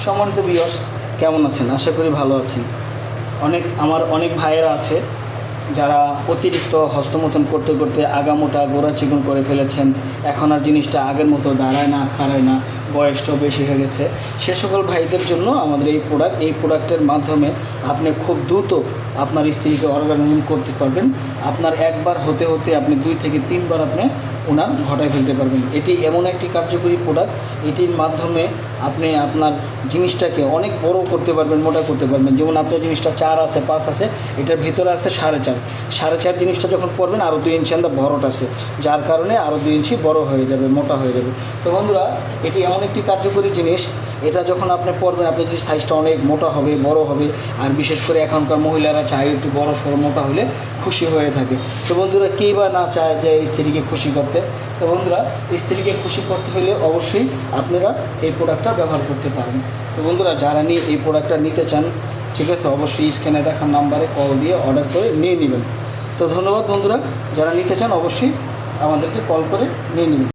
সম্মানিত ভিউয়ার্স কেমন আছেন? আশা করি ভালো আছেন। আমার অনেক ভাইয়েরা আছে যারা অতিরিক্ত হস্তমৈথুন করতে করতে আগামোটা গোড়া চিকন করে ফেলেছেন। এখন আর জিনিসটা আগের মতো দাঁড়ায় না, খাড়ায় না, বয়সটাও বেশি হয়ে গেছে। সে সকল ভাইদের জন্য আমাদের এই প্রোডাক্টের মাধ্যমে আপনি খুব দ্রুত আপনার স্ত্রীকে অর্গানাইজ করতে পারবেন। আপনার একবার হতে হতে আপনি 2 থেকে 3 বার আপনি ওনার ঘটায় ফেলতে পারবেন। এটি এমন একটি কার্যকরী প্রোডাক্ট, এটির মাধ্যমে আপনি আপনার জিনিসটাকে অনেক বড় করতে পারবেন, মোটা করতে পারবেন। যেমন আপনার জিনিসটা 4 আছে, 5 আছে, এটার ভিতরে আছে 4.5 জিনিসটা যখন পড়বেন আরও 2 ইঞ্চি আলাদা ভরট আছে, যার কারণে আরও 2 ইঞ্চি বড় হয়ে যাবে, মোটা হয়ে যাবে। তো বন্ধুরা, এটি এমন একটি কার্যকরী জিনিস, এটা যখন আপনি পরবেন আপনার যদি সাইজটা অনেক মোটা হবে, বড় হবে। আর বিশেষ করে এখনকার মহিলারা চায় একটু বড় সড়ো মোটা হলে খুশি হয়ে থাকে। তো বন্ধুরা, কেই বা না চায় যে স্ত্রীকে খুশি করতে? তো বন্ধুরা, স্ত্রীকে খুশি করতে হলে অবশ্যই আপনারা এই প্রোডাক্টটা ব্যবহার করতে পারেন। তো বন্ধুরা, যারা নিয়ে এই প্রোডাক্টটা নিতে চান, ঠিক আছে, অবশ্যই স্ক্রিনে দেখার নাম্বারে কল দিয়ে অর্ডার করে নিয়ে নেবেন। তো ধন্যবাদ বন্ধুরা, যারা নিতে চান অবশ্যই আমাদেরকে কল করে নিয়ে নেবেন।